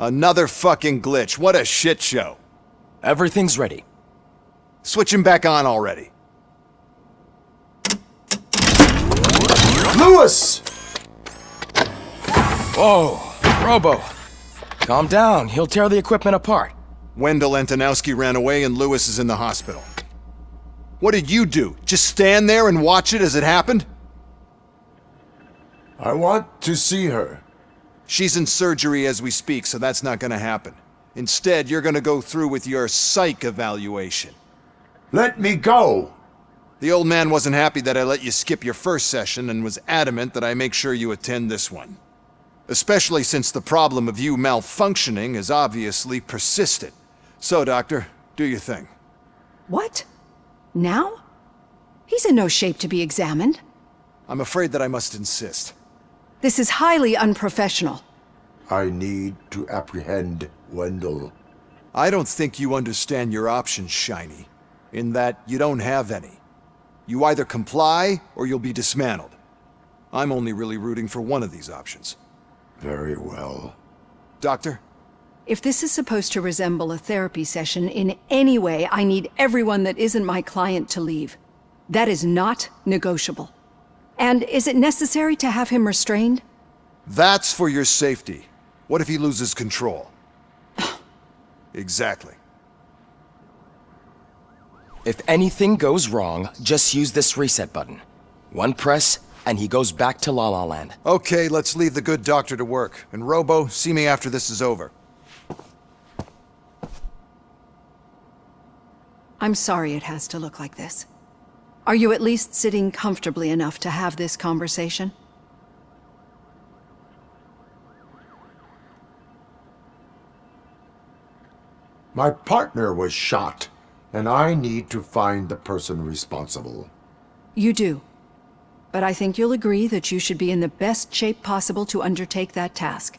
Another fucking glitch. What a shit show. Everything's ready. Switch him back on already. Lewis! Whoa, Robo. Calm down, he'll tear the equipment apart. Wendell Antonowski ran away and Lewis is in the hospital. What did you do? Just stand there and watch it as it happened? I want to see her. She's in surgery as we speak, so that's not gonna happen. Instead, you're gonna go through with your psych evaluation. Let me go! The old man wasn't happy that I let you skip your first session and was adamant that I make sure you attend this one. Especially since the problem of you malfunctioning has obviously persisted. So, Doctor, do your thing. What? Now? He's in no shape to be examined. I'm afraid that I must insist. This is highly unprofessional. I need to apprehend Wendell. I don't think you understand your options, Shiny. In that you don't have any. You either comply, or you'll be dismantled. I'm only really rooting for one of these options. Very well. Doctor? If this is supposed to resemble a therapy session in any way, I need everyone that isn't my client to leave. That is not negotiable. And is it necessary to have him restrained? That's for your safety. What if he loses control? Exactly. If anything goes wrong, just use this reset button. One press, and he goes back to La La Land. Okay, let's leave the good doctor to work. And Robo, see me after this is over. I'm sorry it has to look like this. Are you at least sitting comfortably enough to have this conversation? My partner was shot, and I need to find the person responsible. You do. But I think you'll agree that you should be in the best shape possible to undertake that task.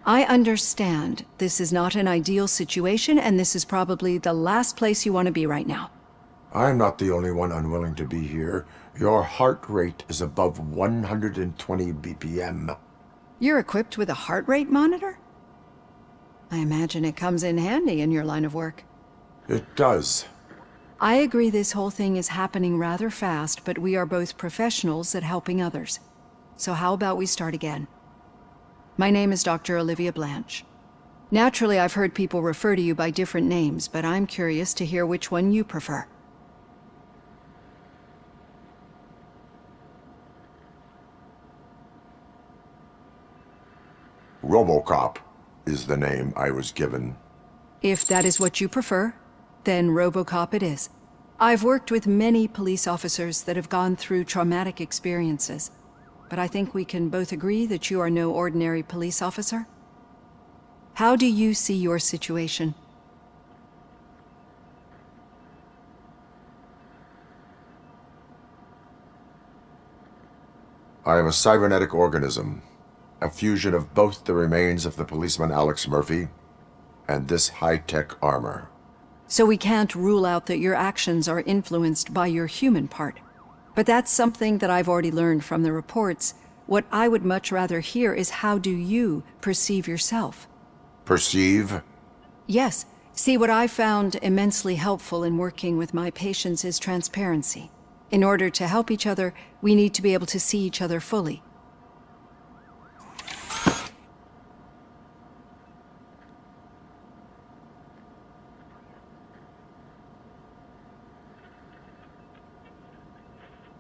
I understand this is not an ideal situation, and this is probably the last place you want to be right now. I'm not the only one unwilling to be here. Your heart rate is above 120 BPM. You're equipped with a heart rate monitor? I imagine it comes in handy in your line of work. It does. I agree this whole thing is happening rather fast, but we are both professionals at helping others. So how about we start again? My name is Dr. Olivia Blanche. Naturally, I've heard people refer to you by different names, but I'm curious to hear which one you prefer. Robocop is the name I was given. If that is what you prefer, then Robocop it is. I've worked with many police officers that have gone through traumatic experiences, but I think we can both agree that you are no ordinary police officer. How do you see your situation? I am a cybernetic organism, a fusion of both the remains of the policeman Alex Murphy and this high-tech armor. So we can't rule out that your actions are influenced by your human part. But that's something that I've already learned from the reports. What I would much rather hear is how do you perceive yourself? Perceive? Yes. See, what I found immensely helpful in working with my patients is transparency. In order to help each other, we need to be able to see each other fully.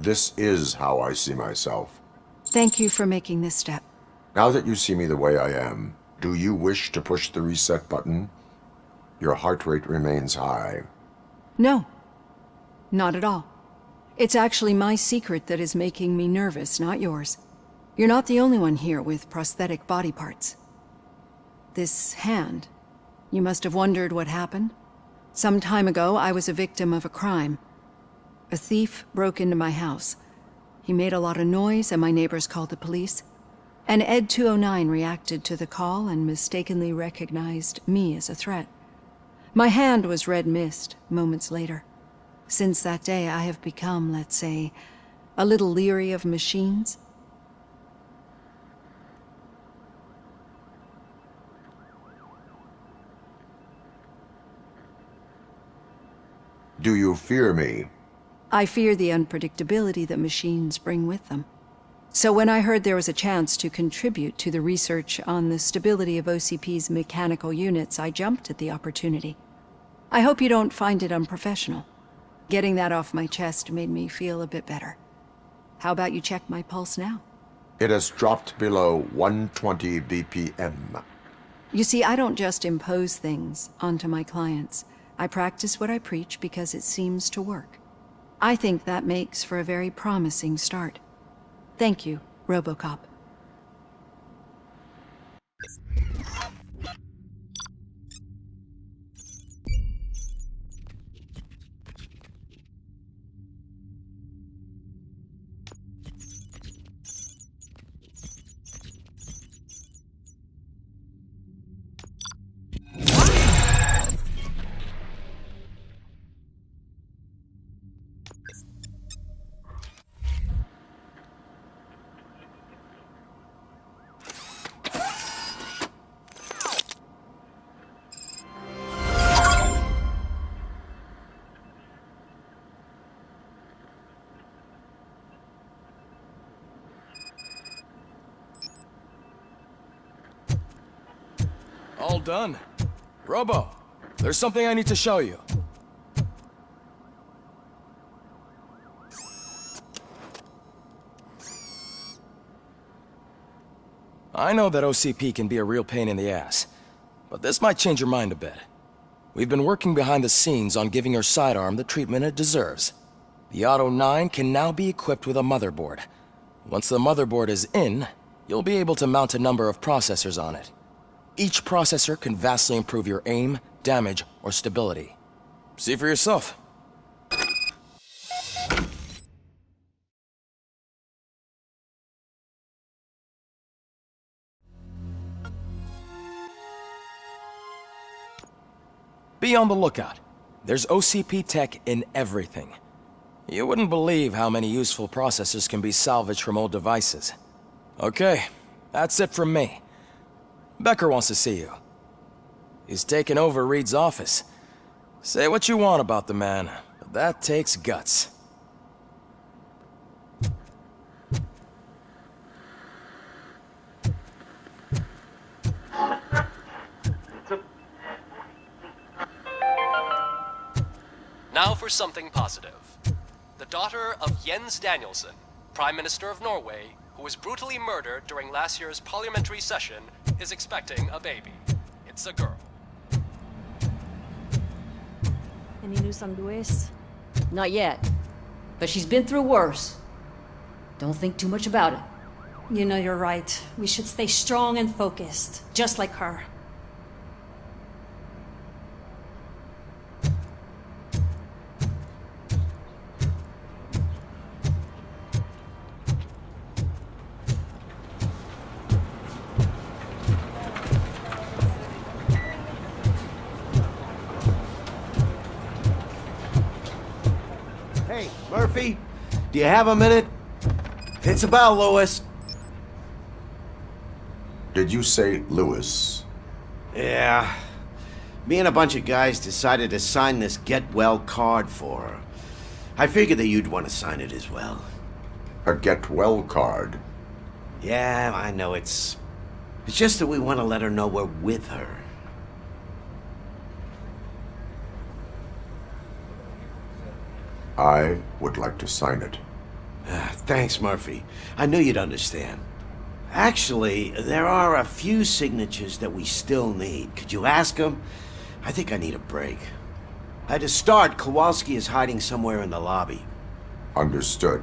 This is how I see myself. Thank you for making this step. Now that you see me the way I am, do you wish to push the reset button? Your heart rate remains high. No. Not at all. It's actually my secret that is making me nervous, not yours. You're not the only one here with prosthetic body parts. This hand, you must have wondered what happened. Some time ago, I was a victim of a crime. A thief broke into my house. He made a lot of noise and my neighbors called the police. And Ed 209 reacted to the call and mistakenly recognized me as a threat. My hand was red mist moments later. Since that day, I have become, let's say, a little leery of machines. Do you fear me? I fear the unpredictability that machines bring with them. So when I heard there was a chance to contribute to the research on the stability of OCP's mechanical units, I jumped at the opportunity. I hope you don't find it unprofessional. Getting that off my chest made me feel a bit better. How about you check my pulse now? It has dropped below 120 BPM. You see, I don't just impose things onto my clients. I practice what I preach because it seems to work. I think that makes for a very promising start. Thank you, Robocop. All done. Robo, there's something I need to show you. I know that OCP can be a real pain in the ass, but this might change your mind a bit. We've been working behind the scenes on giving your sidearm the treatment it deserves. The Auto 9 can now be equipped with a motherboard. Once the motherboard is in, you'll be able to mount a number of processors on it. Each processor can vastly improve your aim, damage, or stability. See for yourself. Be on the lookout. There's OCP tech in everything. You wouldn't believe how many useful processors can be salvaged from old devices. Okay, that's it from me. Becker wants to see you. He's taken over Reed's office. Say what you want about the man, but that takes guts. Now for something positive. The daughter of Jens Danielson, Prime Minister of Norway, who was brutally murdered during last year's parliamentary session, is expecting a baby. It's a girl. Any news on Luis? Not yet. But she's been through worse. Don't think too much about it. You know you're right. We should stay strong and focused, just like her. Hey, Murphy, do you have a minute? It's about Lewis. Did you say Lewis? Yeah. Me and a bunch of guys decided to sign this get well card for her. I figured that you'd want to sign it as well. A get well card? Yeah, I know it's just that we want to let her know we're with her. I would like to sign it. Thanks, Murphy. I knew you'd understand. Actually, there are a few signatures that we still need. Could you ask them? I think I need a break. To start, Kowalski is hiding somewhere in the lobby. Understood.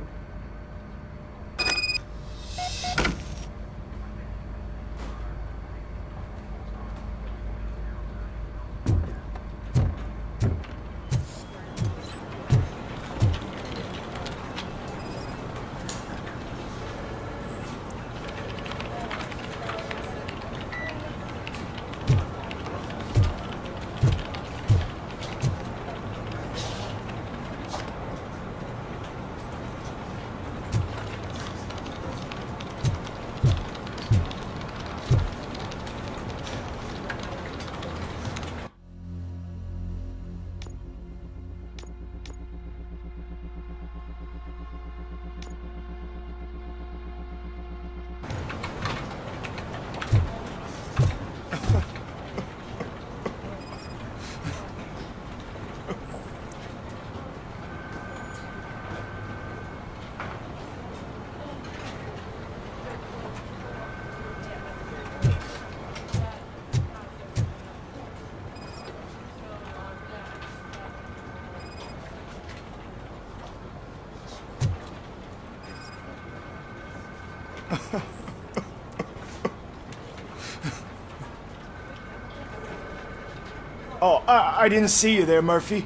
Oh, I didn't see you there, Murphy.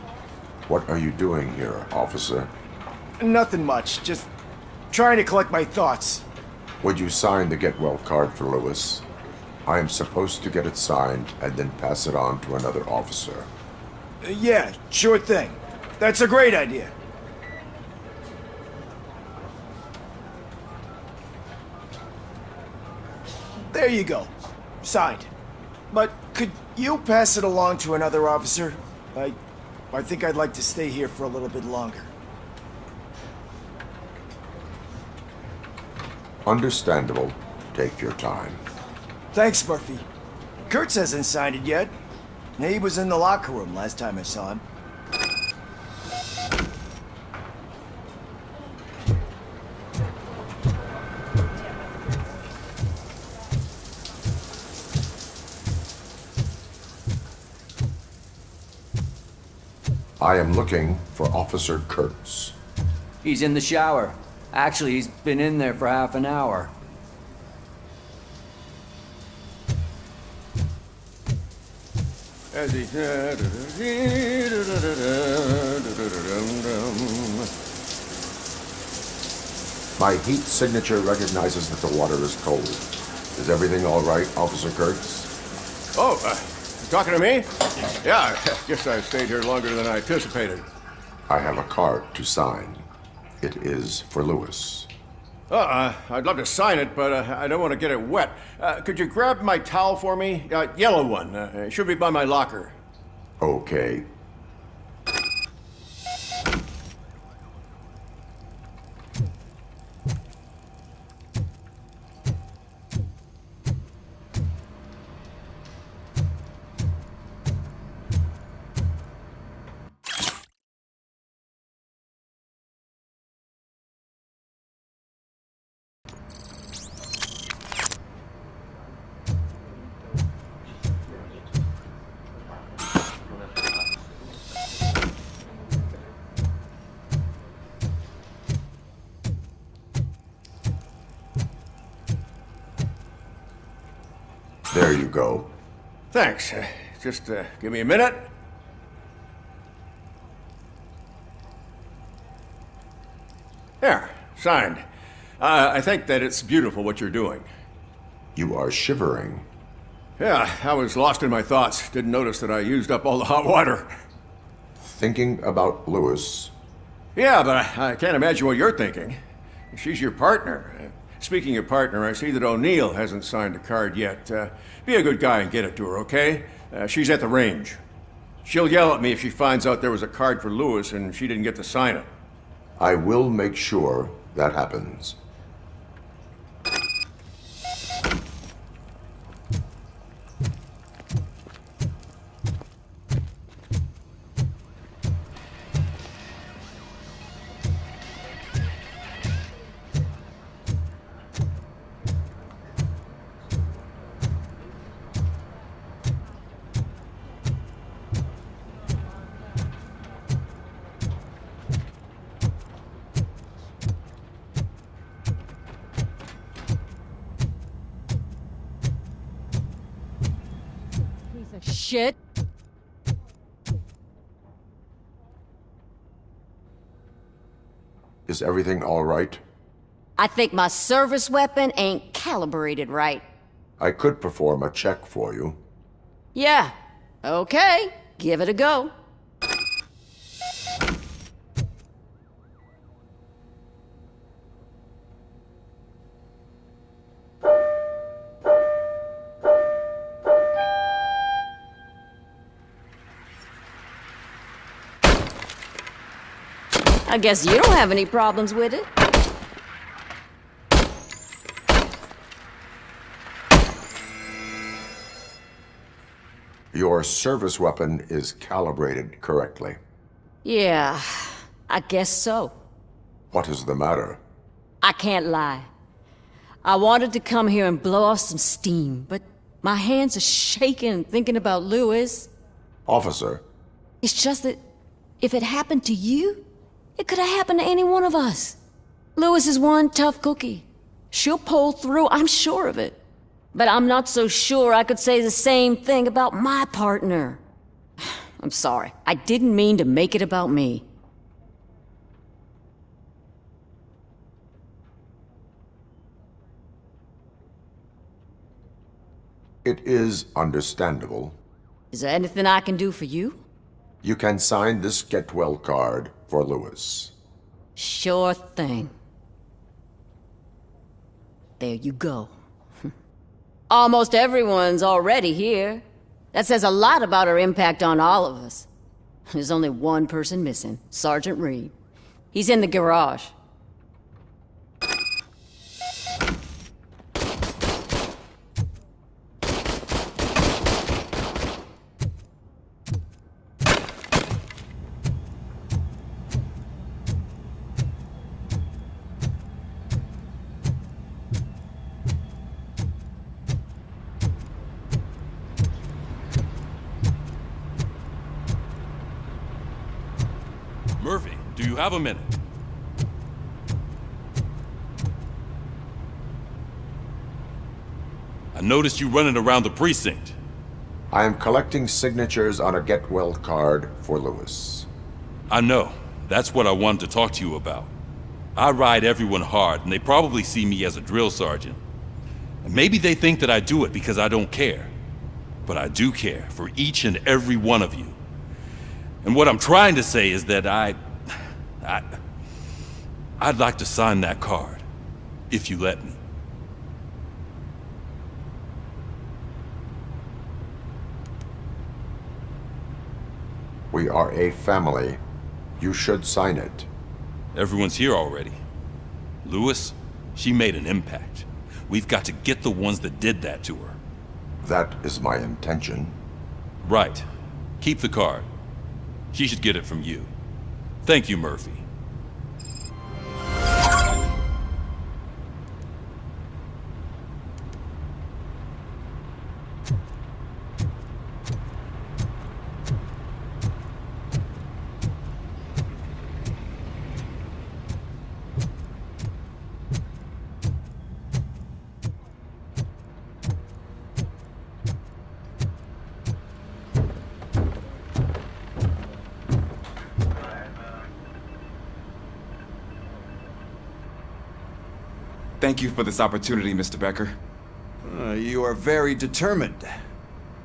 What are you doing here, officer? Nothing much, just trying to collect my thoughts. Would you sign the get well card for Lewis? I am supposed to get it signed and then pass it on to another officer. Yeah, sure thing. That's a great idea. There you go. Signed. But could you pass it along to another officer? I think I'd like to stay here for a little bit longer. Understandable. Take your time. Thanks, Murphy. Kurtz hasn't signed it yet. He was in the locker room last time I saw him. I am looking for Officer Kurtz. He's in the shower. Actually, he's been in there for half an hour. My heat signature recognizes that the water is cold. Is everything all right, Officer Kurtz? Oh, talking to me? Yeah, guess I stayed here longer than I anticipated. I have a card to sign. It is for Lewis. I'd love to sign it, but I don't want to get it wet. Could you grab my towel for me? Yellow one. It should be by my locker. Okay. There you go. Thanks. Just give me a minute. There, signed. I think that it's beautiful what you're doing. You are shivering. Yeah, I was lost in my thoughts. Didn't notice that I used up all the hot water. Thinking about Lewis. Yeah, but I can't imagine what you're thinking. She's your partner. Speaking of partner, I see that O'Neill hasn't signed a card yet. Be a good guy and get it to her, okay? She's at the range. She'll yell at me if she finds out there was a card for Lewis and she didn't get to sign it. I will make sure that happens. Shit. Is everything all right? I think my service weapon ain't calibrated right. I could perform a check for you. Yeah. Okay. Give it a go. I guess you don't have any problems with it. Your service weapon is calibrated correctly. Yeah, I guess so. What is the matter? I can't lie. I wanted to come here and blow off some steam, but my hands are shaking thinking about Lewis. Officer. It's just that if it happened to you, it could have happened to any one of us. Lewis is one tough cookie. She'll pull through, I'm sure of it. But I'm not so sure I could say the same thing about my partner. I'm sorry. I didn't mean to make it about me. It is understandable. Is there anything I can do for you? You can sign this get well card for Lewis. Sure thing. There you go. Almost everyone's already here. That says a lot about her impact on all of us. There's only one person missing, Sergeant Reed. He's in the garage. Murphy, do you have a minute? I noticed you running around the precinct. I am collecting signatures on a get well card for Lewis. I know. That's what I wanted to talk to you about. I ride everyone hard, and they probably see me as a drill sergeant. And maybe they think that I do it because I don't care. But I do care for each and every one of you. And what I'm trying to say is that I'd like to sign that card, if you let me. We are a family. You should sign it. Everyone's here already. Lewis, she made an impact. We've got to get the ones that did that to her. That is my intention. Right. Keep the card. She should get it from you. Thank you, Murphy. Thank you for this opportunity, Mr. Becker. You are very determined.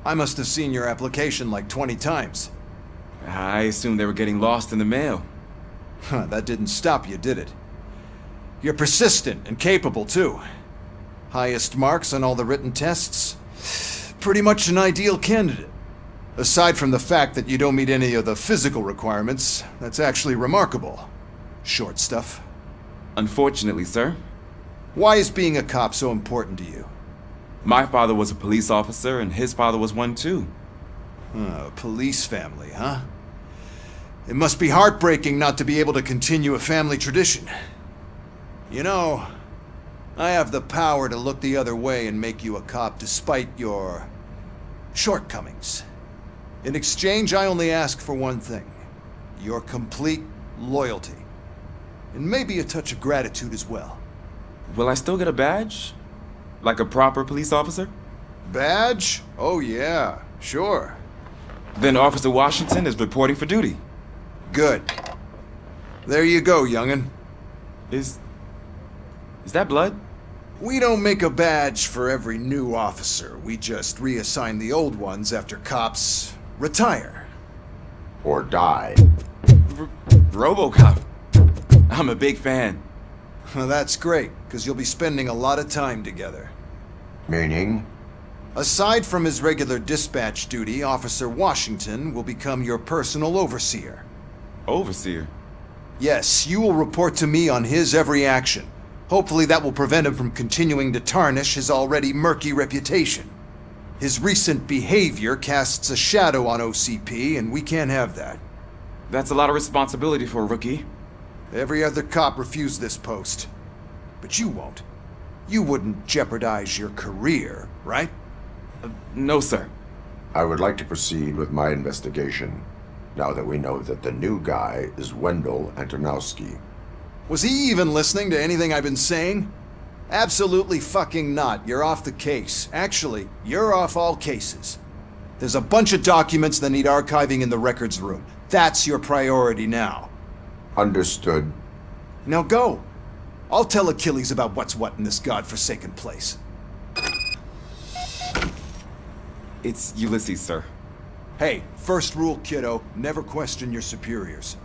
I must have seen your application like 20 times. I assumed they were getting lost in the mail. That didn't stop you, did it? You're persistent and capable, too. Highest marks on all the written tests. Pretty much an ideal candidate. Aside from the fact that you don't meet any of the physical requirements, that's actually remarkable. Short stuff. Unfortunately, sir. Why is being a cop so important to you? My father was a police officer, and his father was one too. A police family, huh? It must be heartbreaking not to be able to continue a family tradition. You know, I have the power to look the other way and make you a cop despite your shortcomings. In exchange, I only ask for one thing. Your complete loyalty. And maybe a touch of gratitude as well. Will I still get a badge? Like a proper police officer? Badge? Oh yeah, sure. Then Officer Washington is reporting for duty. Good. There you go, young'un. Is that blood? We don't make a badge for every new officer. We just reassign the old ones after cops retire. Or die. Robocop. I'm a big fan. Well, that's great, because you'll be spending a lot of time together. Meaning? Aside from his regular dispatch duty, Officer Washington will become your personal overseer. Overseer? Yes, you will report to me on his every action. Hopefully that will prevent him from continuing to tarnish his already murky reputation. His recent behavior casts a shadow on OCP, and we can't have that. That's a lot of responsibility for a rookie. Every other cop refused this post. But you won't. You wouldn't jeopardize your career, right? No, sir. I would like to proceed with my investigation, now that we know that the new guy is Wendell Antonowski. Was he even listening to anything I've been saying? Absolutely fucking not. You're off the case. Actually, you're off all cases. There's a bunch of documents that need archiving in the records room. That's your priority now. Understood. Now go. I'll tell Achilles about what's what in this godforsaken place. It's Ulysses, sir. Hey, first rule, kiddo, never question your superiors.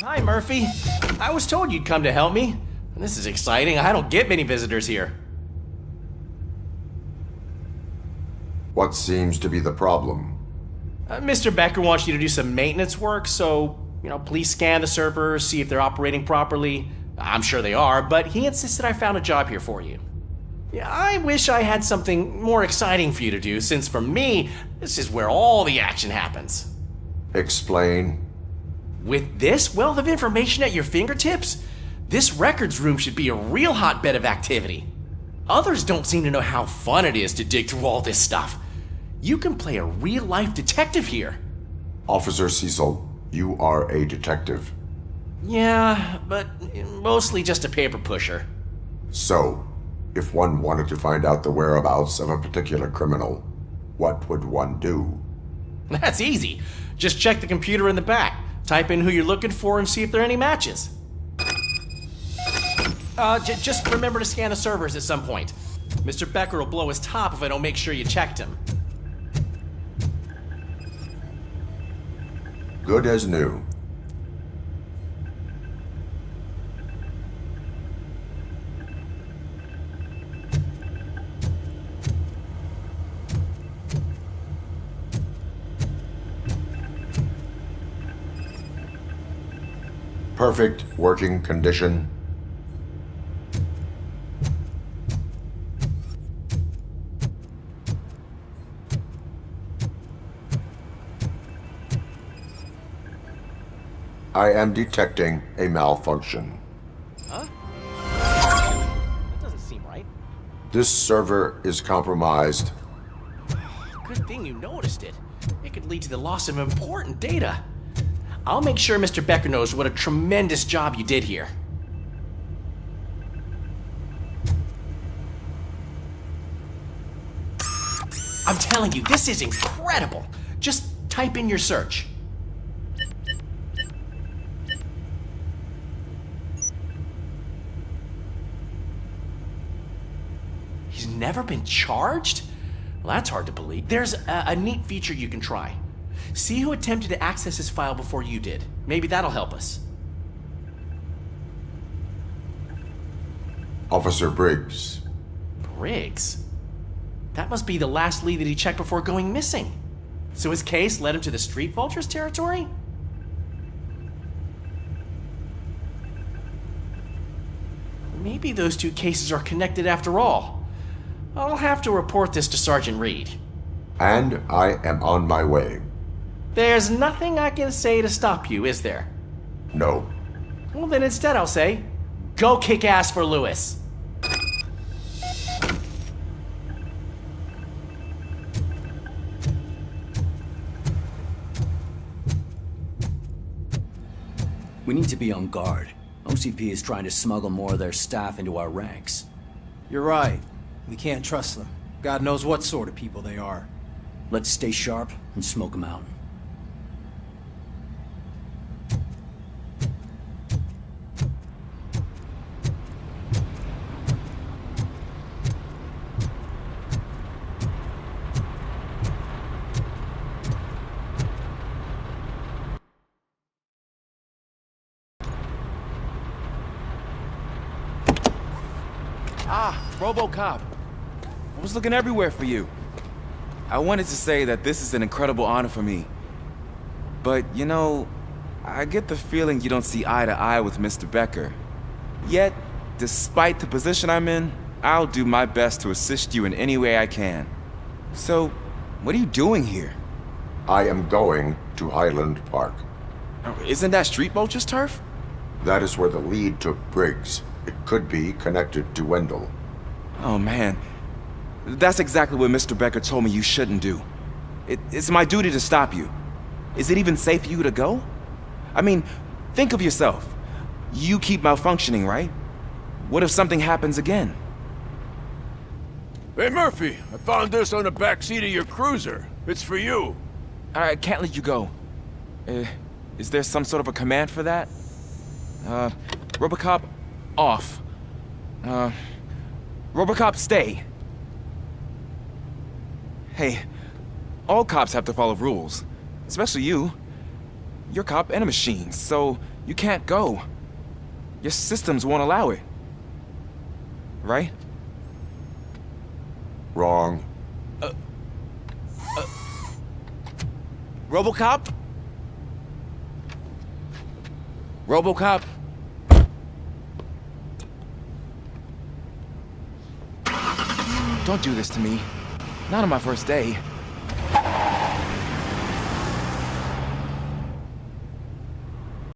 Hi, Murphy. I was told you'd come to help me. This is exciting. I don't get many visitors here. What seems to be the problem? Mr. Becker wants you to do some maintenance work, so, please scan the servers, see if they're operating properly. I'm sure they are, but he insisted I found a job here for you. Yeah, I wish I had something more exciting for you to do, since for me, this is where all the action happens. Explain. With this wealth of information at your fingertips, this records room should be a real hotbed of activity. Others don't seem to know how fun it is to dig through all this stuff. You can play a real-life detective here. Officer Cecil, you are a detective. Yeah, but mostly just a paper pusher. So, if one wanted to find out the whereabouts of a particular criminal, what would one do? That's easy. Just check the computer in the back. Type in who you're looking for and see if there are any matches. Just remember to scan the servers at some point. Mr. Becker will blow his top if I don't make sure you checked him. Good as new. Perfect working condition. I am detecting a malfunction. Huh? That doesn't seem right. This server is compromised. Good thing you noticed it. It could lead to the loss of important data. I'll make sure Mr. Becker knows what a tremendous job you did here. I'm telling you, this is incredible. Just type in your search. He's never been charged? Well, that's hard to believe. There's a neat feature you can try. See who attempted to access his file before you did. Maybe that'll help us. Officer Briggs. Briggs? That must be the last lead that he checked before going missing. So his case led him to the Street Vultures territory? Maybe those two cases are connected after all. I'll have to report this to Sergeant Reed. And I am on my way. There's nothing I can say to stop you, is there? No. Well, then instead I'll say, go kick ass for Lewis. We need to be on guard. OCP is trying to smuggle more of their staff into our ranks. You're right. We can't trust them. God knows what sort of people they are. Let's stay sharp and smoke them out. Robocop. I was looking everywhere for you. I wanted to say that this is an incredible honor for me. But, I get the feeling you don't see eye to eye with Mr. Becker. Yet, despite the position I'm in, I'll do my best to assist you in any way I can. So, what are you doing here? I am going to Highland Park. Isn't that Street Vulture's turf? That is where the lead took Briggs. It could be connected to Wendell. Oh man, That's exactly what Mr. Becker told me you shouldn't do. It's my duty to stop you. Is it even safe for you to go? I mean, think of yourself. You keep malfunctioning, right? What if something happens again? Hey, Murphy, I found this on the back seat of your cruiser. It's for you. I can't let you go. Is there some sort of a command for that? Robocop, off. Robocop, stay. Hey, all cops have to follow rules. Especially you. You're a cop and a machine, so you can't go. Your systems won't allow it. Right? Wrong. Robocop? Robocop? Don't do this to me. Not on my first day.